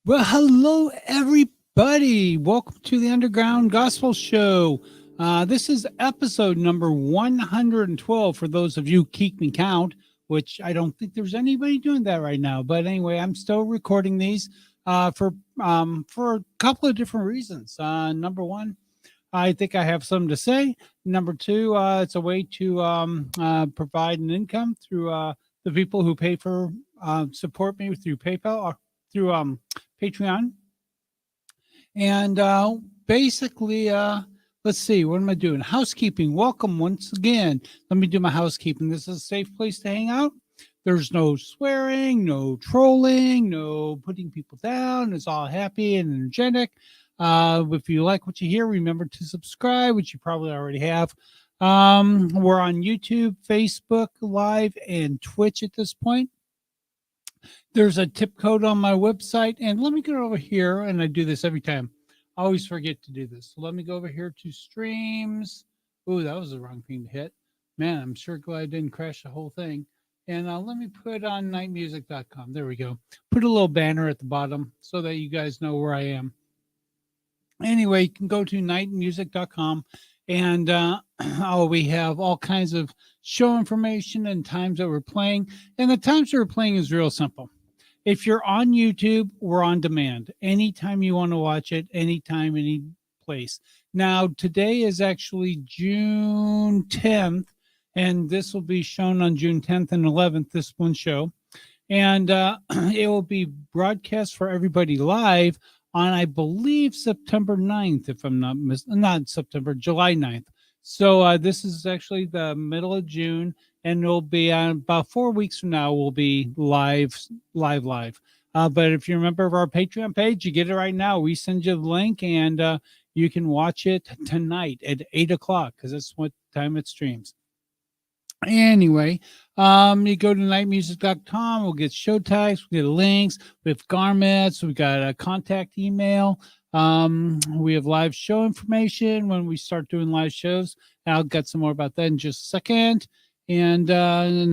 Well, hello, everybody. Welcome to the Underground Gospel Show. This is episode number 112 for those of you keep me count, which I don't think there's anybody doing that right now. But anyway, I'm still recording these for a couple of different reasons. Number one, I think I have something to say. Number two, it's a way to provide an income through the people who pay for support me through PayPal or through Patreon. And basically, let's see, what am I doing? Housekeeping. Welcome once again. Let me do my housekeeping. This is a safe place to hang out. There's no swearing, no trolling, no putting people down. It's all happy and energetic. If you like what you hear, remember to subscribe, which you probably already have. We're on YouTube, Facebook Live, and Twitch at this point. There's a tip code on my website. And let me go over here, and I do this every time. I always forget to do this. So let me go over here to streams. Ooh, that was the wrong thing to hit. Man, I'm sure glad I didn't crash the whole thing. And let me put on nightmusic.com. There we go. Put a little banner at the bottom so that you guys know where I am. Anyway, you can go to nightmusic.com and we have all kinds of show information and times that we're playing. And the times that we're playing is real simple. If you're on YouTube, we're on demand. Anytime you want to watch it, anytime, any place. Now, today is actually June 10th, and this will be shown on June 10th and 11th, this one show. And it will be broadcast for everybody live on, I believe, September 9th, if I'm not September, July 9th. So this is actually the middle of June, and it'll be about 4 weeks from now, we'll be live. But if you're a member of our Patreon page, you get it right now. We send you the link, and you can watch it tonight at 8 o'clock, because that's what time it streams. Anyway, you go to nightmusic.com. We'll get show tags, we get links, we have garments, we got a contact email. We have live show information when we start doing live shows. I'll get some more about that in just a second. And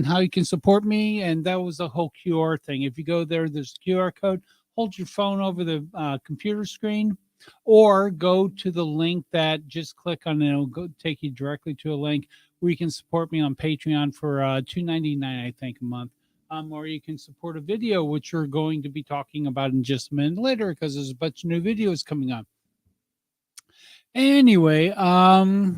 how you can support me. And that was the whole QR thing. If you go there, there's a QR code. Hold your phone over the computer screen, or go to the link that just click on it. It'll go take you directly to a link where you can support me on Patreon for $2.99, I think, a month. Or you can support a video, which we're going to be talking about in just a minute later, because there's a bunch of new videos coming up. Anyway,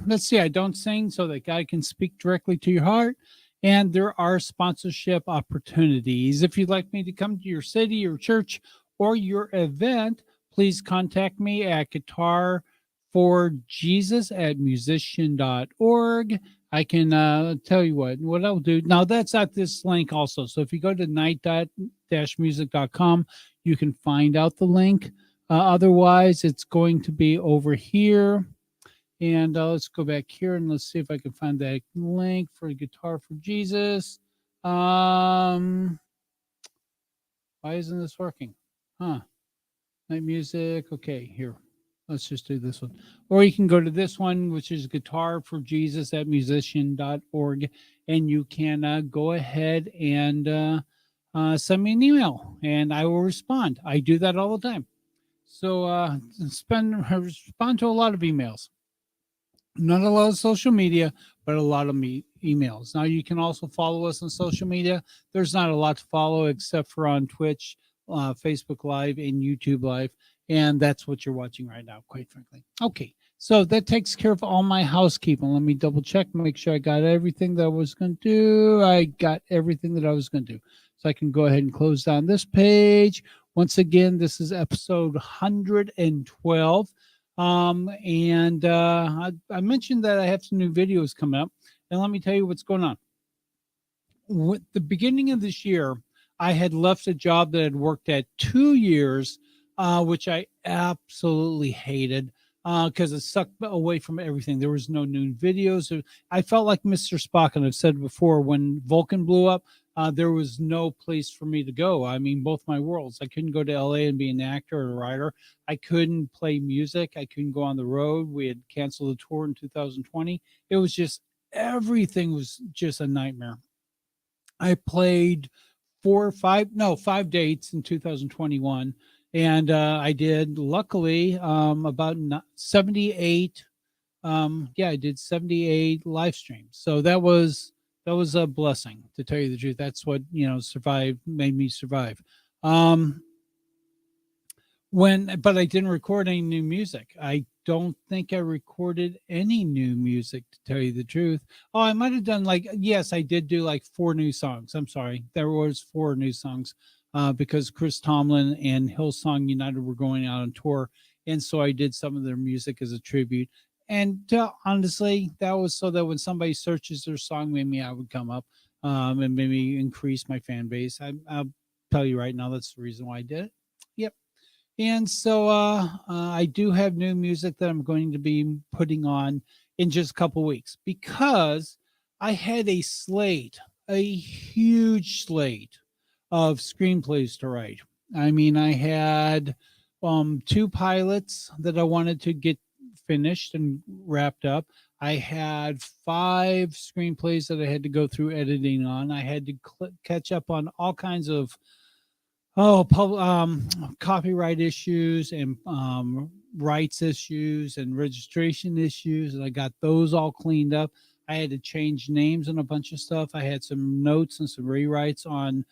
let's see. I don't sing so that God can speak directly to your heart. And there are sponsorship opportunities. If you'd like me to come to your city, your church, or your event, please contact me at guitarforjesus@musician.org. I can tell you what I'll do. Now, that's at this link also. So if you go to night-music.com, you can find out the link. Otherwise, it's going to be over here. And let's go back here and let's see if I can find that link for Guitar for Jesus. Why isn't this working? Night music. Okay, here. Let's just do this one. Or you can go to this one, which is guitarforjesus@musician.org. And you can go ahead and send me an email, and I will respond. I do that all the time. So respond to a lot of emails. Not a lot of social media, but a lot of emails. Now, you can also follow us on social media. There's not a lot to follow except for on Twitch, Facebook Live, and YouTube Live. And that's what you're watching right now, quite frankly. Okay, so that takes care of all my housekeeping. Let me double check, make sure I got everything that I was going to do. I got everything that I was going to do. So I can go ahead and close down this page. Once again, this is episode 112. I mentioned that I have some new videos coming up. And let me tell you what's going on. With the beginning of this year, I had left a job that I had worked at 2 years, which I absolutely hated because it sucked away from everything. There was no new videos. I felt like Mr. Spock, and I've said before, when Vulcan blew up, there was no place for me to go. I mean, both my worlds. I couldn't go to LA and be an actor or a writer. I couldn't play music. I couldn't go on the road. We had canceled the tour in 2020. It was just, everything was just a nightmare. I played 5 dates in 2021. And I did, luckily, about 78. Yeah, I did 78 live streams. So that was a blessing, to tell you the truth. That's what, survived, made me survive. Um, but I didn't record any new music. I don't think I recorded any new music, to tell you the truth. Oh, I might have done, like, yes, I did do like four new songs. I'm sorry, there was four new songs, because Chris Tomlin and Hillsong United were going out on tour, and so I did some of their music as a tribute. And honestly, that was so that when somebody searches their song, maybe I would come up, and maybe increase my fan base. I'll tell you right now, that's the reason why I did it. Yep. And so I do have new music that I'm going to be putting on in just a couple weeks, because I had a huge slate of screenplays to write. I mean, I had two pilots that I wanted to get finished and wrapped up. I had five screenplays that I had to go through editing on. I had to catch up on all kinds of copyright issues and rights issues and registration issues, and I got those all cleaned up. I had to change names and a bunch of stuff. I had some notes and some rewrites on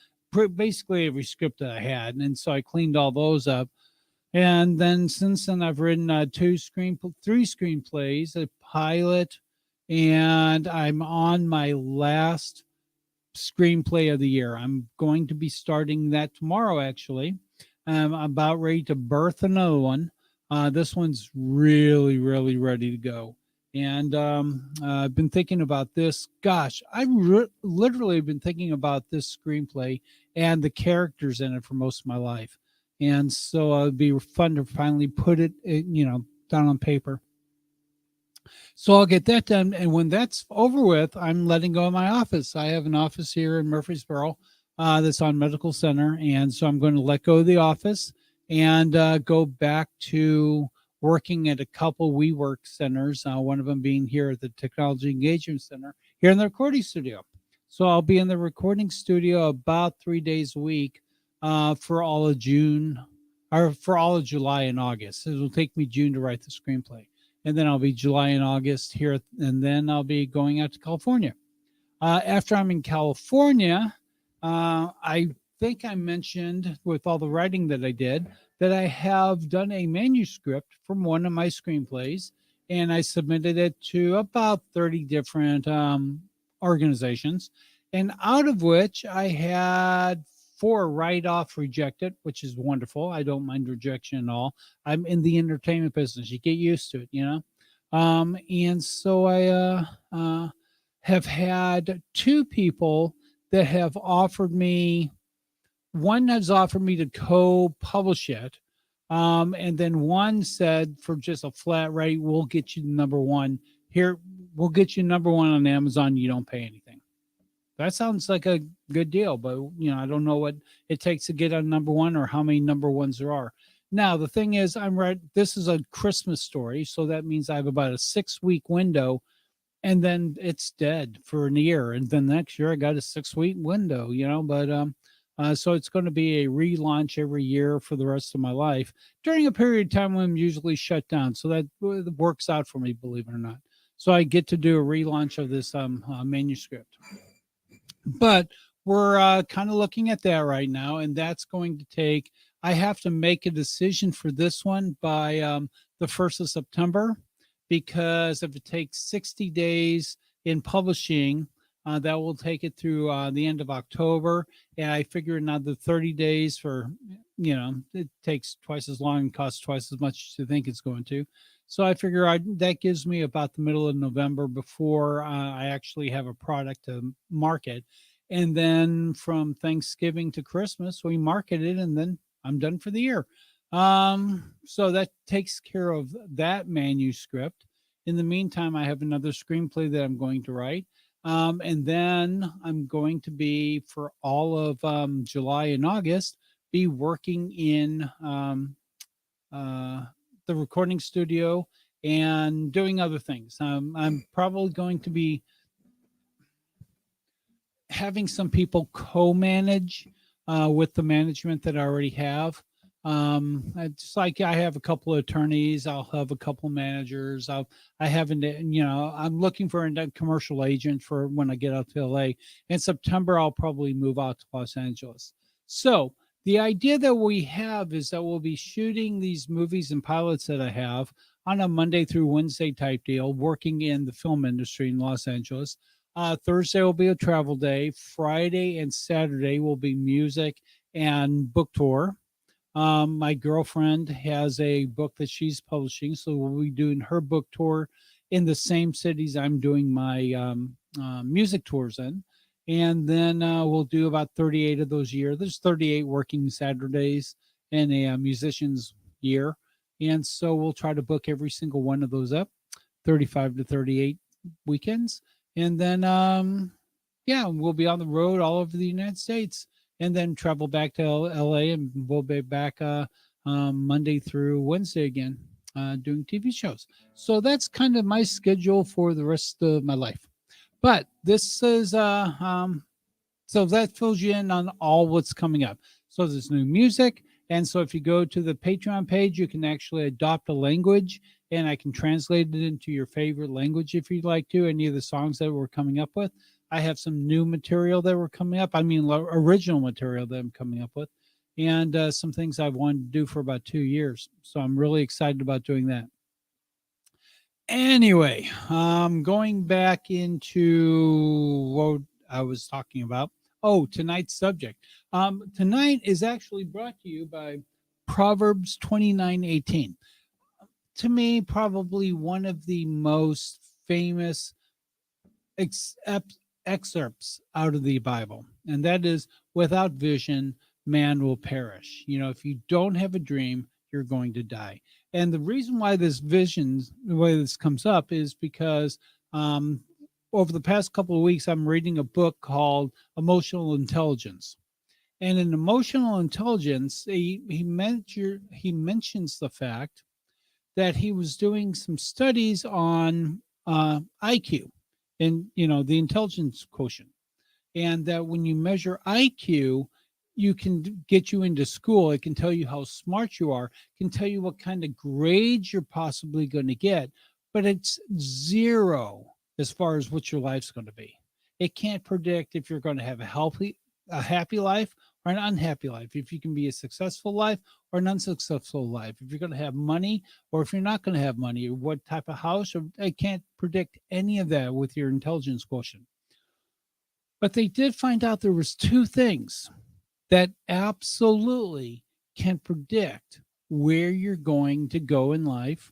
basically every script that I had, and so I cleaned all those up. And then since then, I've written three screenplays, a pilot, and I'm on my last screenplay of the year. I'm going to be starting that tomorrow, actually. I'm about ready to birth another one. This one's really, really ready to go. And I've been thinking about this. Gosh, literally been thinking about this screenplay and the characters in it for most of my life. And so it'd be fun to finally put it, down on paper. So I'll get that done. And when that's over with, I'm letting go of my office. I have an office here in Murfreesboro, that's on Medical Center. And so I'm going to let go of the office and go back to working at a couple WeWork centers, one of them being here at the Technology Engagement Center here in the recording studio. So I'll be in the recording studio about 3 days a week, for all of June, or for all of July and August. It will take me June to write the screenplay, and then I'll be July and August here, and then I'll be going out to California. After I'm in California, I think I mentioned, with all the writing that I did, that I have done a manuscript from one of my screenplays, and I submitted it to about 30 different organizations, and out of which I had four write off rejected, which is wonderful. I don't mind rejection at all. I'm in the entertainment business. You get used to it. And so I have had two people that have offered me. One has offered me to co-publish it, and then one said, for just a flat rate, we'll get you number one here. We'll get you number one on Amazon. You don't pay anything. That sounds like a good deal, but I don't know what it takes to get on number one, or how many number ones there are. Now, the thing is, I'm right. This is a Christmas story, so that means I have about a 6 week window, and then it's dead for a year. And then next year I got a 6 week window, but so it's going to be a relaunch every year for the rest of my life during a period of time when I'm usually shut down. So that works out for me, believe it or not. So I get to do a relaunch of this manuscript. But we're kind of looking at that right now, and that's going to take. I have to make a decision for this one by the 1st of September, because if it takes 60 days in publishing, that will take it through the end of October. And I figure another 30 days for, it takes twice as long and costs twice as much as you think it's going to. So I figure that gives me about the middle of November before I actually have a product to market. And then from Thanksgiving to Christmas, we market it, and then I'm done for the year. So that takes care of that manuscript. In the meantime, I have another screenplay that I'm going to write. And then I'm going to be, for all of July and August, be working in the recording studio and doing other things. I'm probably going to be having some people co-manage with the management that I already have. It's like I have a couple of attorneys. I'll have a couple of managers. I haven't, I'm looking for a commercial agent for when I get out to LA. In September, I'll probably move out to Los Angeles. So the idea that we have is that we'll be shooting these movies and pilots that I have on a Monday through Wednesday type deal, working in the film industry in Los Angeles. Thursday will be a travel day. Friday and Saturday will be music and book tour. My girlfriend has a book that she's publishing, so we'll be doing her book tour in the same cities I'm doing my music tours in. And then we'll do about 38 of those a year. There's 38 working Saturdays in a musician's year. And so we'll try to book every single one of those up, 35 to 38 weekends. And then, yeah, we'll be on the road all over the United States and then travel back to LA, and we'll be back Monday through Wednesday again doing TV shows. So that's kind of my schedule for the rest of my life. But this is so that fills you in on all what's coming up. So there's new music. And so if you go to the Patreon page, you can actually adopt a language and I can translate it into your favorite language if you'd like to, any of the songs that we're coming up with. I have some new material that we're coming up. I mean, original material that I'm coming up with, and some things I've wanted to do for about 2 years. So I'm really excited about doing that. Anyway, going back into what I was talking about. Oh, tonight's subject. Tonight is actually brought to you by Proverbs 29:18. To me, probably one of the most famous ex- excerpts out of the Bible, and that is, without vision, man will perish. If you don't have a dream, you're going to die. And the reason why the way this comes up is because over the past couple of weeks, I'm reading a book called Emotional Intelligence. And in emotional intelligence, he mentions the fact that he was doing some studies on IQ and the intelligence quotient, and that when you measure IQ, you can get you into school. It can tell you how smart you are, can tell you what kind of grades you're possibly going to get, but it's zero as far as what your life's going to be. It can't predict if you're going to have a happy life or an unhappy life, if you can be a successful life or an unsuccessful life, if you're going to have money or if you're not going to have money, or what type of house. Or it can't predict any of that with your intelligence quotient. But they did find out there was two things that absolutely can predict where you're going to go in life,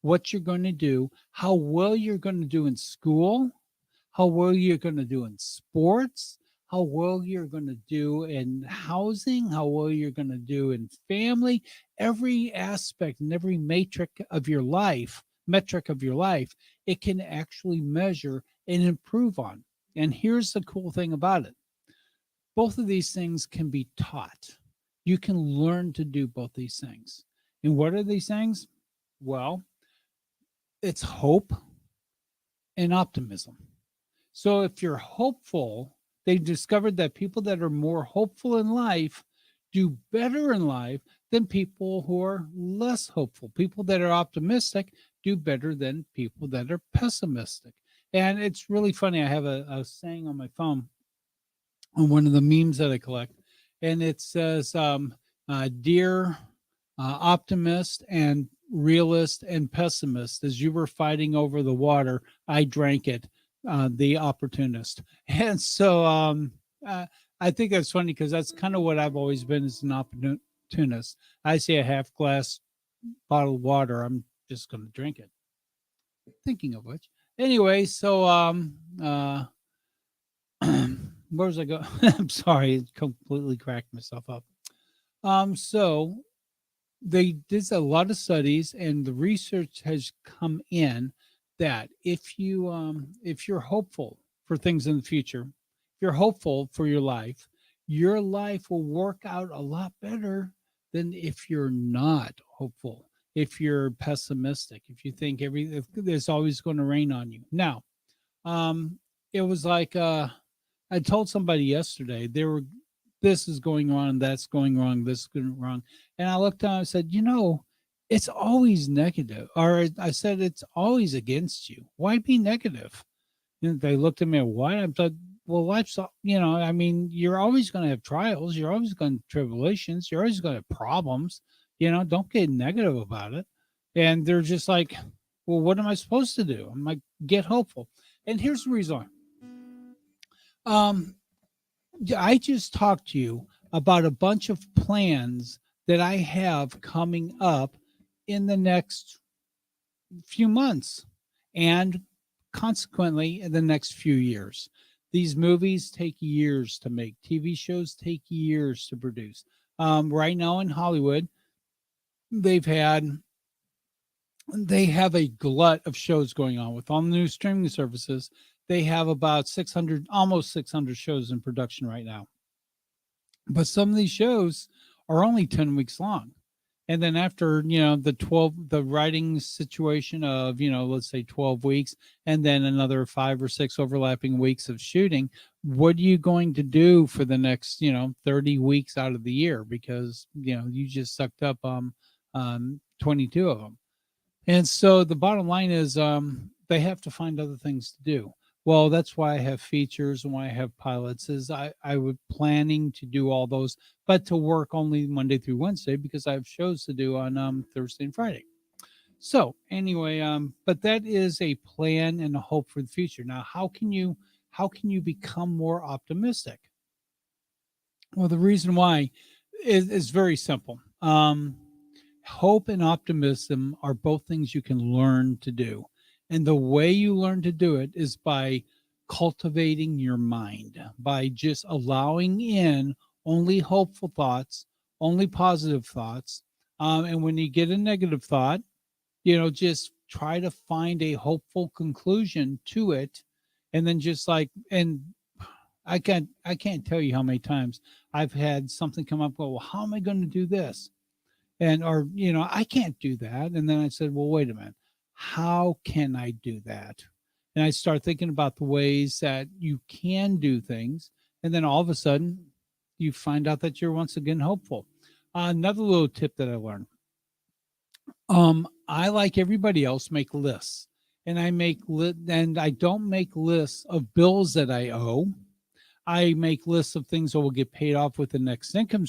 what you're going to do, how well you're going to do in school, how well you're going to do in sports, how well you're going to do in housing, how well you're going to do in family. Every aspect and every metric of your life, it can actually measure and improve on. And here's the cool thing about it. Both of these things can be taught. You can learn to do both these things. And what are these things? Well, it's hope and optimism. So if you're hopeful, they discovered that people that are more hopeful in life do better in life than people who are less hopeful. People that are optimistic do better than people that are pessimistic. And it's really funny. I have a saying on my phone, on one of the memes that I collect, and it says, "Dear optimist and realist and pessimist, as you were fighting over the water, I drank it, the opportunist." And so I think that's funny because that's kind of what I've always been, as an opportunist. I see a half glass bottle of water, I'm just going to drink it. Thinking of which, anyway, so where was I going? I'm sorry, it completely cracked myself up. So they did a lot of studies, and the research has come in that if you're hopeful for things in the future, if you're hopeful for your life will work out a lot better than if you're not hopeful. If you're pessimistic, if you think if there's always going to rain on you. Now, it was like I told somebody yesterday, this is going wrong, that's going wrong, this is going wrong. And I looked down and said, it's always negative. Or I said, it's always against you. Why be negative? And they looked at me, what? I said, well, life's, I mean, you're always going to have trials. You're always going to have tribulations. You're always going to have problems. Don't get negative about it. And they're just like, well, what am I supposed to do? I'm like, get hopeful. And here's the reason why. I just talked to you about a bunch of plans that I have coming up in the next few months and consequently in the next few years. These movies take years to make. TV shows take years to produce. Right now in Hollywood, they have a glut of shows going on with all the new streaming services. They have about 600, almost 600 shows in production right now. But some of these shows are only 10 weeks long. And then after, the writing situation of, let's say 12 weeks, and then another 5 or 6 overlapping weeks of shooting, what are you going to do for the next, 30 weeks out of the year? Because, you just sucked up 22 of them. And so the bottom line is they have to find other things to do. Well, that's why I have features and why I have pilots is I was planning to do all those, but to work only Monday through Wednesday because I have shows to do on Thursday and Friday. So anyway, but that is a plan and a hope for the future. Now, how can you become more optimistic? Well, the reason why is very simple. Hope and optimism are both things you can learn to do. And the way you learn to do it is by cultivating your mind, by just allowing in only hopeful thoughts, only positive thoughts. And when you get a negative thought, just try to find a hopeful conclusion to it. And then I can't tell you how many times I've had something come up. Well, how am I going to do this? Or I can't do that. And then I said, well, wait a minute. How can I do that? And I start thinking about the ways that you can do things. And then all of a sudden, you find out that you're once again hopeful. Another little tip that I learned. I, like everybody else, make lists. And I don't make lists of bills that I owe. I make lists of things that will get paid off with the next income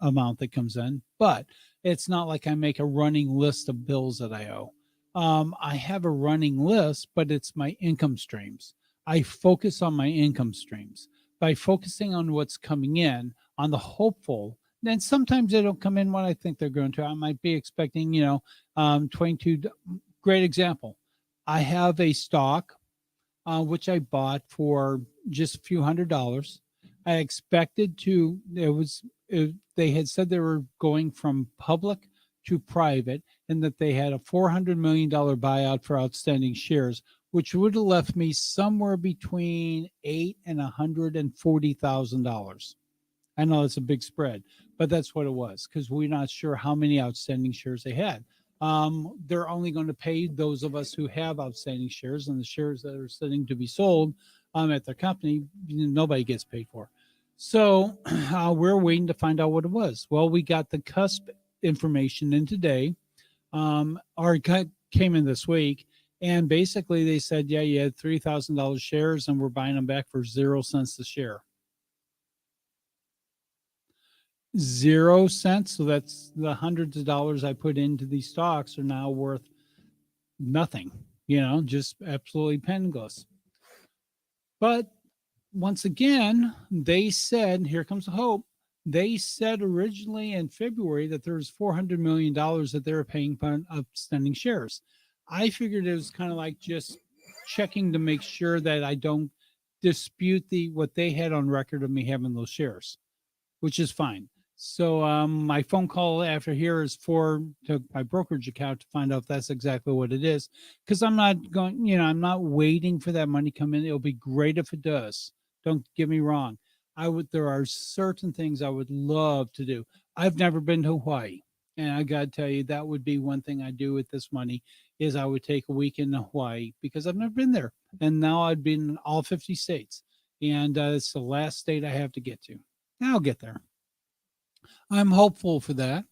amount that comes in. But it's not like I make a running list of bills that I owe. I have a running list, but it's my income streams. I focus on my income streams by focusing on what's coming in, on the hopeful. Then sometimes they don't come in what I think they're going to. I might be expecting, 22. Great example. I have a stock, which I bought for just a few $100s. I expected they had said they were going from public to private and that they had a $400 million buyout for outstanding shares, which would have left me somewhere between $8 and $140,000. I know it's a big spread, but that's what it was because we're not sure how many outstanding shares they had. They're only going to pay those of us who have outstanding shares, and the shares that are sitting to be sold at their company, nobody gets paid for. So we're waiting to find out what it was. Well, we got the cusp information in today, or came in this week, and basically they said, yeah, you had $3,000 shares, and we're buying them back for 0 cents a share. 0 cents. So that's the hundreds of dollars I put into these stocks are now worth nothing, just absolutely penniless. But once again, they said, here comes the hope. They said originally in February that there was $400 million that they were paying for outstanding shares. I figured it was kind of like just checking to make sure that I don't dispute what they had on record of me having those shares, which is fine. So my phone call after here is to my brokerage account to find out if that's exactly what it is. Because I'm not going, I'm not waiting for that money to come in. It'll be great if it does. Don't get me wrong. There are certain things I would love to do. I've never been to Hawaii. And I got to tell you, that would be one thing I do with this money is I would take a week in Hawaii because I've never been there. And now I've been in all 50 states. And it's the last state I have to get to. I'll get there. I'm hopeful for that.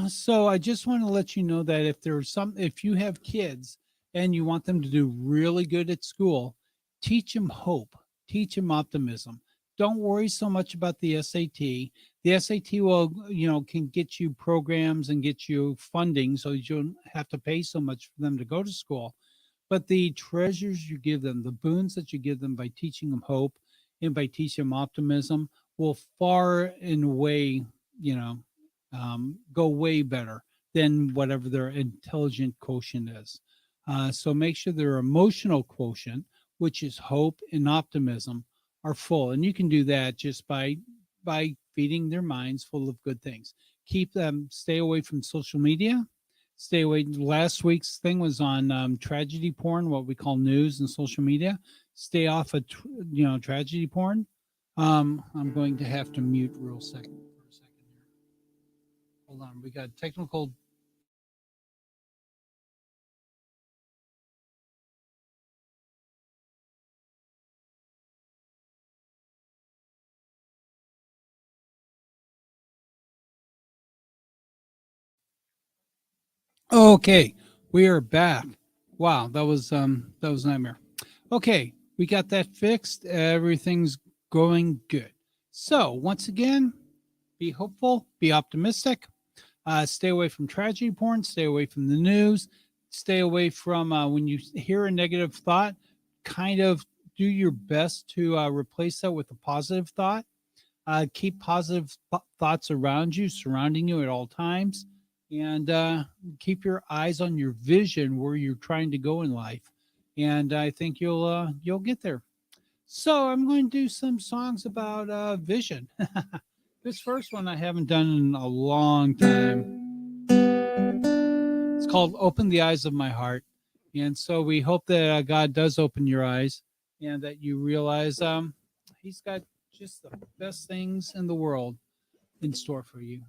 So I just want to let you know that if you have kids and you want them to do really good at school, teach them hope, teach them optimism. Don't worry so much about the SAT. The SAT will, can get you programs and get you funding so you don't have to pay so much for them to go to school. But the treasures you give them, the boons that you give them by teaching them hope and by teaching them optimism will far and away, you know, go way better than whatever their intelligent quotient is. So make sure their emotional quotient, which is hope and optimism, are full, and you can do that just by feeding their minds full of good things. Keep them stay away from social media. Stay away. Last week's thing was on tragedy porn, what we call news and social media. Stay off of tragedy porn. I'm going to have to mute real second for a second here. Hold on, we got technical. Okay, we are back. Wow, that was a nightmare. Okay, we got that fixed. Everything's going good. So once again, be hopeful, be optimistic. Stay away from tragedy porn. Stay away from the news. Stay away from when you hear a negative thought. Kind of do your best to replace that with a positive thought. Keep positive thoughts around you, surrounding you at all times, and keep your eyes on your vision where you're trying to go in life. And I think you'll get there. So I'm going to do some songs about vision. This first one I haven't done in a long time. It's called "Open the Eyes of My Heart," and so we hope that God does open your eyes and that you realize He's got just the best things in the world in store for you.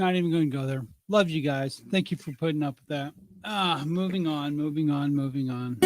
Not even going to go there. Love you guys. Thank you for putting up with that. Moving on, moving on, moving on.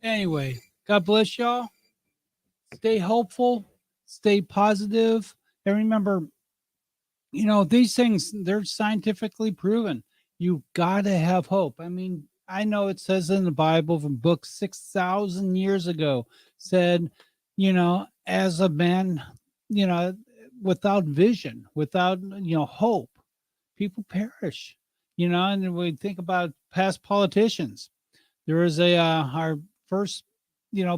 Anyway, God bless y'all. Stay hopeful, stay positive, and remember, these things, they're scientifically proven. You got to have hope. I mean, I know it says in the Bible from books 6,000 years ago, said, as a man, without vision, without, hope, people perish, and we think about past politicians. There was our first,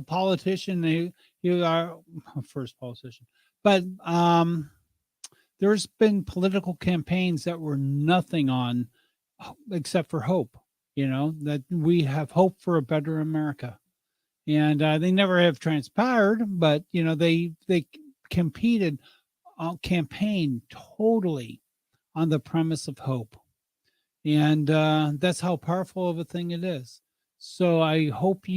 politician, he was our first politician, but, there's been political campaigns that were nothing on except for hope, that we have hope for a better America. And they never have transpired, but, they competed, campaign totally on the premise of hope. And that's how powerful of a thing it is. So I hope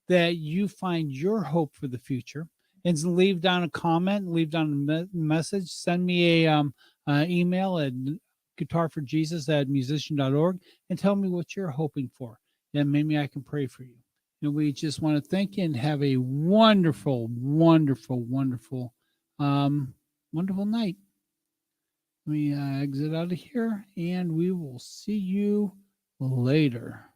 that you find your hope for the future, and leave down a comment, leave down a message, send me a email at guitarforjesus@musician.org, and tell me what you're hoping for, and maybe I can pray for you. And we just want to thank you and have a wonderful, wonderful, wonderful, wonderful night. Let me exit out of here, and we will see you later.